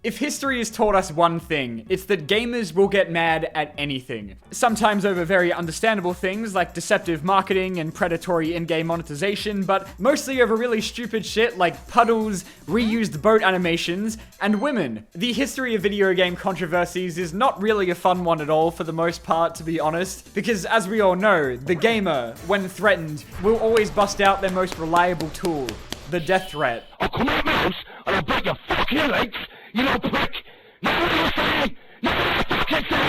If history has taught us one thing, it's that gamers will get mad at anything. Sometimes over very understandable things like deceptive marketing and predatory in-game monetization, but mostly over really stupid shit like puddles, reused boat animations, and women. The history of video game controversies is not really a fun one at all for the most part, to be honest, because as we all know, the gamer, when threatened, will always bust out their most reliable tool, the death threat. I'll come out my house and I'll break your fucking legs! You little prick!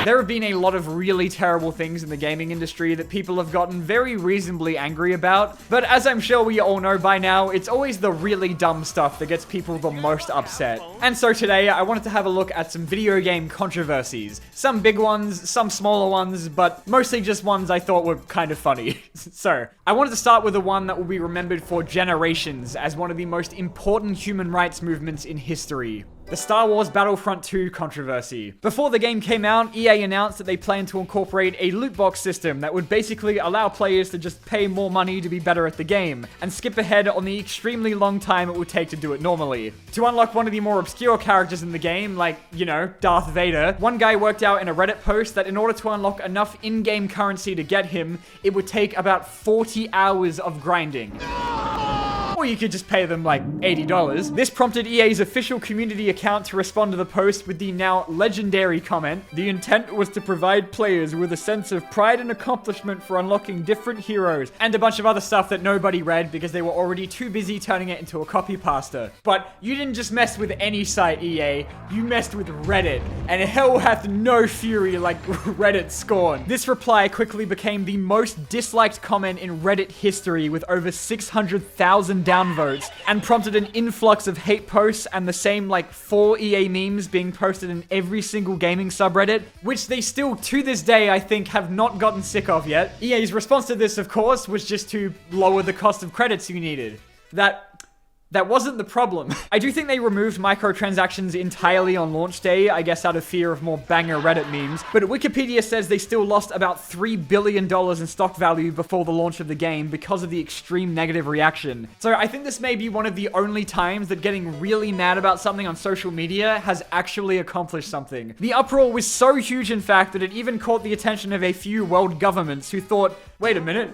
There have been a lot of really terrible things in the gaming industry that people have gotten very reasonably angry about, but as I'm sure we all know by now, it's always the really dumb stuff that gets people the most upset. And so today, I wanted to have a look at some video game controversies. Some big ones, some smaller ones, but mostly just ones I thought were kind of funny. So, I wanted to start with the one that will be remembered for generations as one of the most important human rights movements in history. The Star Wars Battlefront II controversy. Before the game came out, EA announced that they planned to incorporate a loot box system that would basically allow players to just pay more money to be better at the game, and skip ahead on the extremely long time it would take to do it normally. To unlock one of the more obscure characters in the game, like, you know, Darth Vader, one guy worked out in a Reddit post that in order to unlock enough in-game currency to get him, it would take about 40 hours of grinding. Or you could just pay them like $80. This prompted EA's official community account to respond to the post with the now legendary comment, "The intent was to provide players with a sense of pride and accomplishment for unlocking different heroes," and a bunch of other stuff that nobody read because they were already too busy turning it into a copypasta. But you didn't just mess with any site, EA, you messed with Reddit, and hell hath no fury like Reddit scorn. This reply quickly became the most disliked comment in Reddit history with over 600,000 downvotes, and prompted an influx of hate posts and the same like 4 EA memes being posted in every single gaming subreddit, which they still to this day I think have not gotten sick of yet. EA's response to this, of course, was just to lower the cost of credits you needed. That wasn't the problem. I do think they removed microtransactions entirely on launch day, I guess out of fear of more banger Reddit memes, but Wikipedia says they still lost about $3 billion in stock value before the launch of the game because of the extreme negative reaction. So I think this may be one of the only times that getting really mad about something on social media has actually accomplished something. The uproar was so huge, in fact, that it even caught the attention of a few world governments who thought, wait a minute,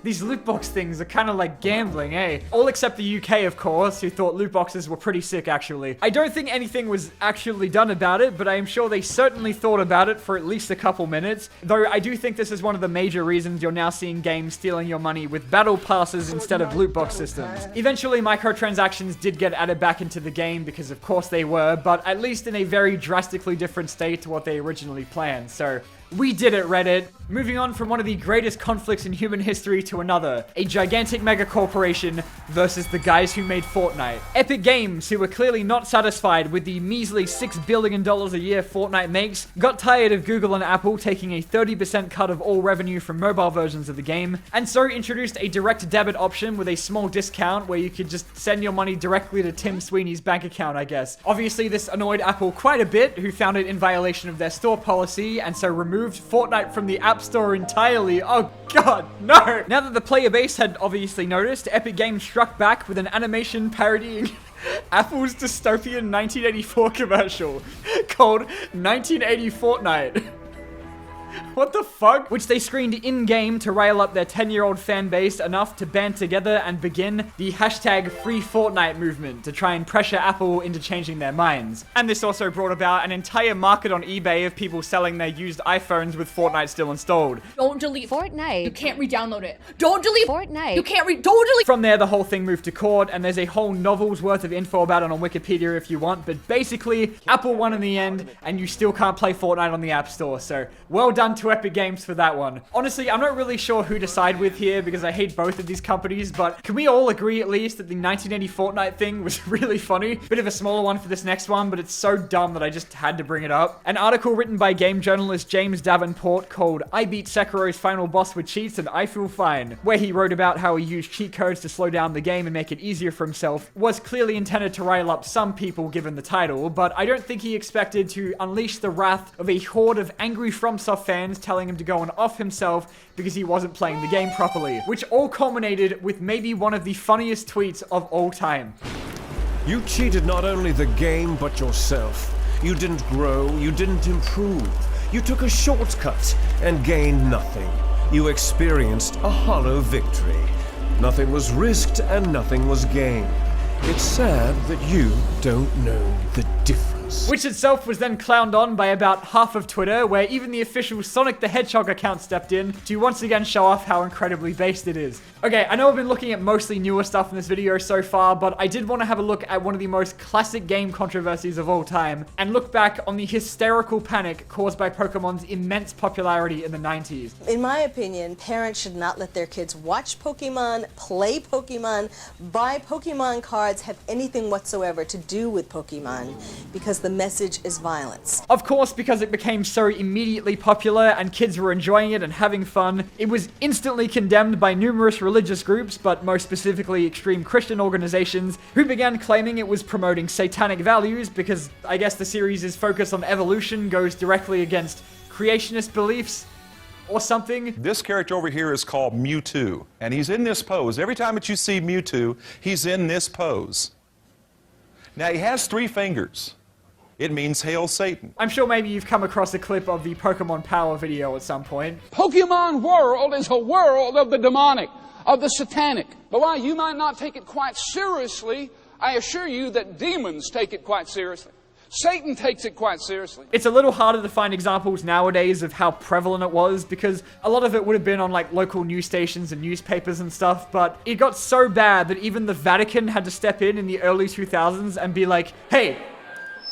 these loot box things are kind of like gambling, eh? All except the UK, of course, who thought loot boxes were pretty sick, actually. I don't think anything was actually done about it, but I am sure they certainly thought about it for at least a couple minutes. Though I do think this is one of the major reasons you're now seeing games stealing your money with battle passes instead of loot box systems. Eventually, microtransactions did get added back into the game because of course they were, but at least in a very drastically different state to what they originally planned, so we did it, Reddit. Moving on from one of the greatest conflicts in human history to another, a gigantic mega corporation versus the guys who made Fortnite. Epic Games, who were clearly not satisfied with the measly $6 billion a year Fortnite makes, got tired of Google and Apple taking a 30% cut of all revenue from mobile versions of the game, and so introduced a direct debit option with a small discount where you could just send your money directly to Tim Sweeney's bank account, I guess. Obviously, this annoyed Apple quite a bit, who found it in violation of their store policy, and so removed Fortnite from the App Store entirely. Oh god, no! Now that the player base had obviously noticed, Epic Games struck back with an animation parodying Apple's dystopian 1984 commercial called 1980 Fortnite. What the fuck? Which they screened in-game to rile up their 10-year-old fan base enough to band together and begin the hashtag Free Fortnite movement to try and pressure Apple into changing their minds. And this also brought about an entire market on eBay of people selling their used iPhones with Fortnite still installed. Don't delete Fortnite. You can't re-download it. Don't delete Fortnite. You can't don't delete. From there, the whole thing moved to court, and there's a whole novel's worth of info about it on Wikipedia if you want, but basically, Apple won in the end, and you still can't play Fortnite on the App Store, so well done to Epic Games for that one. Honestly, I'm not really sure who to side with here because I hate both of these companies, but can we all agree at least that the 1980 Fortnite thing was really funny? Bit of a smaller one for this next one, but it's so dumb that I just had to bring it up. An article written by game journalist James Davenport called "I Beat Sekiro's Final Boss with Cheats and I Feel Fine," where he wrote about how he used cheat codes to slow down the game and make it easier for himself, was clearly intended to rile up some people given the title, but I don't think he expected to unleash the wrath of a horde of angry FromSoft fans telling him to go and off himself because he wasn't playing the game properly, which all culminated with maybe one of the funniest tweets of all time. You cheated not only the game, but yourself. You didn't grow, you didn't improve. You took a shortcut and gained nothing. You experienced a hollow victory. Nothing was risked and nothing was gained. It's sad that you don't know the difference. Which itself was then clowned on by about half of Twitter, where even the official Sonic the Hedgehog account stepped in to once again show off how incredibly based it is. Okay, I know I've been looking at mostly newer stuff in this video so far, but I did want to have a look at one of the most classic game controversies of all time, and look back on the hysterical panic caused by Pokemon's immense popularity in the 90s. In my opinion, parents should not let their kids watch Pokemon, play Pokemon, buy Pokemon cards, have anything whatsoever to do with Pokemon, because the message is violence. Of course, because it became so immediately popular and kids were enjoying it and having fun, it was instantly condemned by numerous religious groups, but most specifically extreme Christian organizations, who began claiming it was promoting satanic values because I guess the series' focus on evolution goes directly against creationist beliefs or something. This character over here is called Mewtwo, and he's in this pose. Every time that you see Mewtwo, he's in this pose. Now, he has 3 fingers. It means Hail Satan. I'm sure maybe you've come across a clip of the Pokemon Power video at some point. Pokemon world is a world of the demonic, of the satanic. But while you might not take it quite seriously, I assure you that demons take it quite seriously. Satan takes it quite seriously. It's a little harder to find examples nowadays of how prevalent it was, because a lot of it would have been on like local news stations and newspapers and stuff, but it got so bad that even the Vatican had to step in the early 2000s and be like, hey,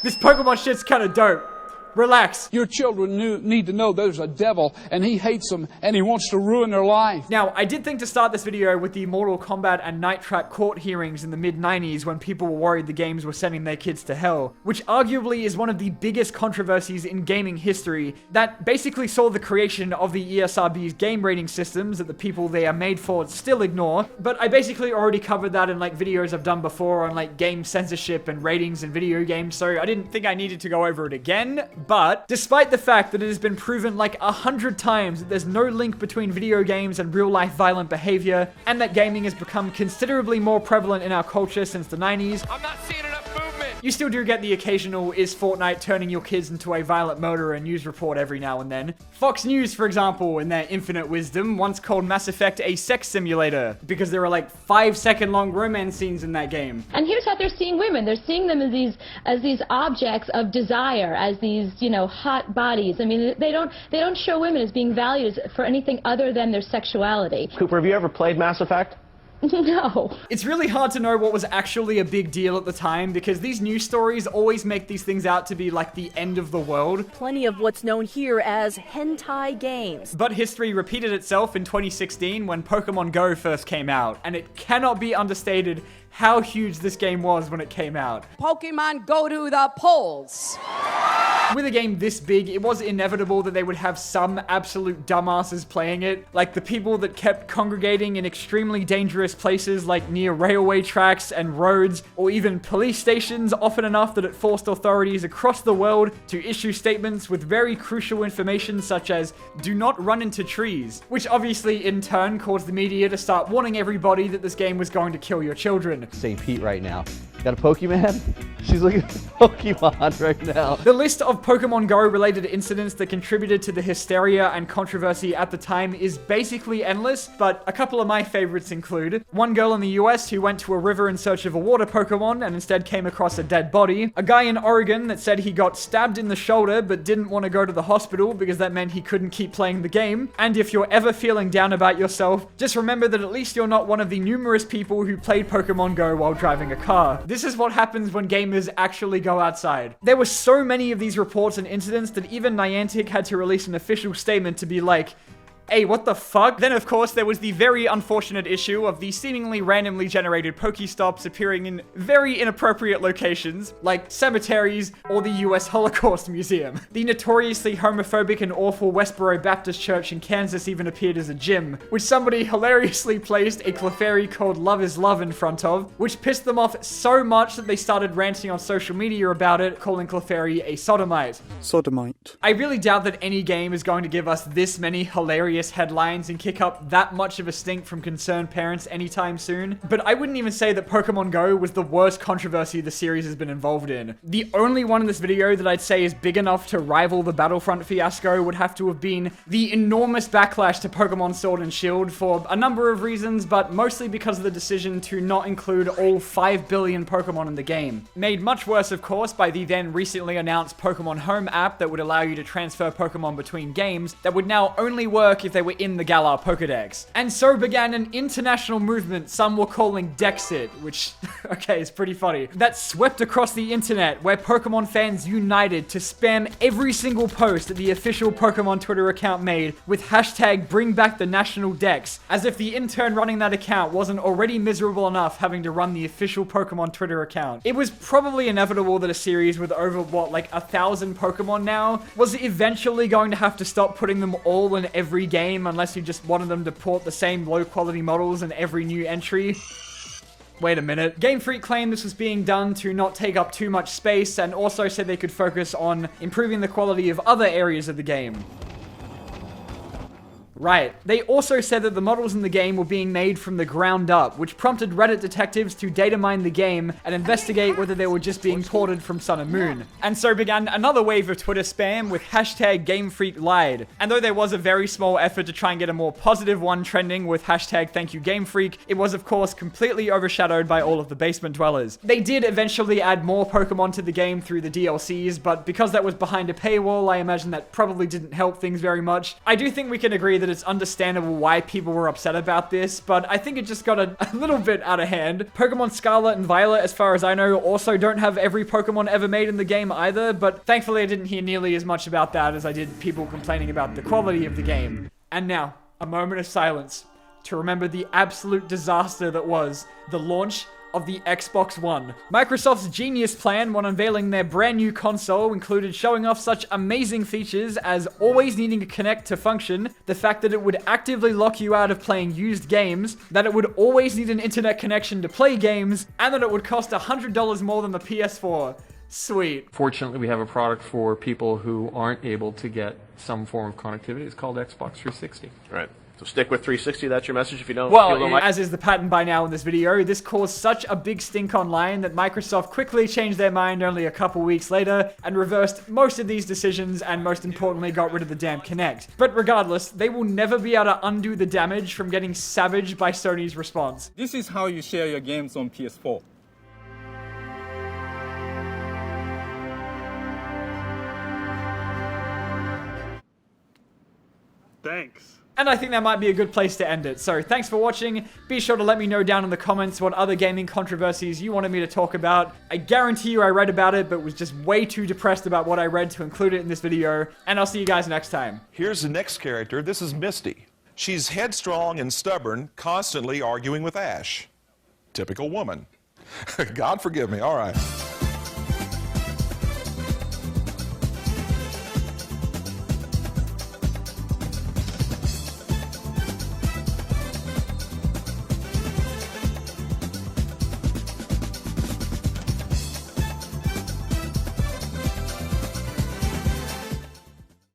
this Pokemon shit's kinda dope. Relax. Your children need to know there's a devil, and he hates them, and he wants to ruin their life. Now, I did think to start this video with the Mortal Kombat and Night Trap court hearings in the mid-90s when people were worried the games were sending their kids to hell, which arguably is one of the biggest controversies in gaming history that basically saw the creation of the ESRB's game rating systems that the people they are made for still ignore. But I basically already covered that in like videos I've done before on like game censorship and ratings in video games, so I didn't think I needed to go over it again. But despite the fact that it has been proven like 100 times that there's no link between video games and real-life violent behavior, and that gaming has become considerably more prevalent in our culture since the 90s, I'm not seeing enough movement. you still do get the occasional "is Fortnite turning your kids into a violent murderer" news report every now and then. Fox News, for example, in their infinite wisdom, once called Mass Effect a sex simulator because there are like 5-second long romance scenes in that game. And here's how they're seeing women. They're seeing them as these objects of desire, as these, you know, hot bodies. I mean, they don't show women as being valued for anything other than their sexuality. Cooper, have you ever played Mass Effect? No. It's really hard to know what was actually a big deal at the time because these news stories always make these things out to be like the end of the world. Plenty of what's known here as hentai games. But history repeated itself in 2016 when Pokemon Go first came out, and it cannot be understated how huge this game was when it came out. Pokemon go to the polls. With a game this big, it was inevitable that they would have some absolute dumbasses playing it, like the people that kept congregating in extremely dangerous places like near railway tracks and roads, or even police stations often enough that it forced authorities across the world to issue statements with very crucial information such as, "do not run into trees," which obviously in turn caused the media to start warning everybody that this game was going to kill your children. St. Pete right now. Got a Pokemon? She's looking at Pokemon right now. The list of Pokemon Go related incidents that contributed to the hysteria and controversy at the time is basically endless, but a couple of my favorites include one girl in the US who went to a river in search of a water Pokemon and instead came across a dead body, a guy in Oregon that said he got stabbed in the shoulder but didn't want to go to the hospital because that meant he couldn't keep playing the game, and if you're ever feeling down about yourself, just remember that at least you're not one of the numerous people who played Pokemon Go while driving a car. This is what happens when gamers actually go outside. There were so many of these reports and incidents that even Niantic had to release an official statement to be like, hey, what the fuck? Then, of course, there was the very unfortunate issue of the seemingly randomly generated Pokestops appearing in very inappropriate locations, like cemeteries or the US Holocaust Museum. The notoriously homophobic and awful Westboro Baptist Church in Kansas even appeared as a gym, which somebody hilariously placed a Clefairy called Love is Love in front of, which pissed them off so much that they started ranting on social media about it, calling Clefairy a sodomite. Sodomite. I really doubt that any game is going to give us this many hilarious hilarious headlines and kick up that much of a stink from concerned parents anytime soon. But I wouldn't even say that Pokemon Go was the worst controversy the series has been involved in. The only one in this video that I'd say is big enough to rival the Battlefront fiasco would have to have been the enormous backlash to Pokemon Sword and Shield for a number of reasons, but mostly because of the decision to not include all 5 billion Pokemon in the game. Made much worse, of course, by the then recently announced Pokemon Home app that would allow you to transfer Pokemon between games that would now only work if they were in the Galar Pokedex. And so began an international movement some were calling Dexit, which, okay, is pretty funny, that swept across the internet where Pokemon fans united to spam every single post that the official Pokemon Twitter account made with hashtag #BringBackTheNationalDex, as if the intern running that account wasn't already miserable enough having to run the official Pokemon Twitter account. It was probably inevitable that a series with over, what, like 1,000 Pokemon now was eventually going to have to stop putting them all in every game unless you just wanted them to port the same low-quality models in every new entry. Wait a minute. Game Freak claimed this was being done to not take up too much space and also said they could focus on improving the quality of other areas of the game. Right. They also said that the models in the game were being made from the ground up, which prompted Reddit detectives to data mine the game and investigate whether they were just being ported from Sun and Moon. And so began another wave of Twitter spam with hashtag GameFreakLied. And though there was a very small effort to try and get a more positive one trending with hashtag ThankYouGameFreak, it was of course completely overshadowed by all of the basement dwellers. They did eventually add more Pokemon to the game through the DLCs, but because that was behind a paywall, I imagine that probably didn't help things very much. I do think we can agree that it's understandable why people were upset about this, but I think it just got a little bit out of hand. Pokemon Scarlet and Violet, as far as I know, also don't have every Pokemon ever made in the game either, but thankfully I didn't hear nearly as much about that as I did people complaining about the quality of the game. And now, a moment of silence to remember the absolute disaster that was the launch of the Xbox One. Microsoft's genius plan when unveiling their brand new console included showing off such amazing features as always needing to connect to function, the fact that it would actively lock you out of playing used games, that it would always need an internet connection to play games, and that it would cost $100 more than the PS4. Sweet. Fortunately, we have a product for people who aren't able to get some form of connectivity. It's called Xbox 360. Right. So stick with 360, that's your message if you don't as is the pattern by now in this video, this caused such a big stink online that Microsoft quickly changed their mind only a couple weeks later and reversed most of these decisions and most importantly got rid of the damn Kinect. But regardless, they will never be able to undo the damage from getting savaged by Sony's response. This is how you share your games on PS4. Thanks. And I think that might be a good place to end it. So thanks for watching. Be sure to let me know down in the comments what other gaming controversies you wanted me to talk about. I guarantee you I read about it, but was just way too depressed about what I read to include it in this video. And I'll see you guys next time. Here's the next character. This is Misty. She's headstrong and stubborn, constantly arguing with Ash. Typical woman. God forgive me. All right.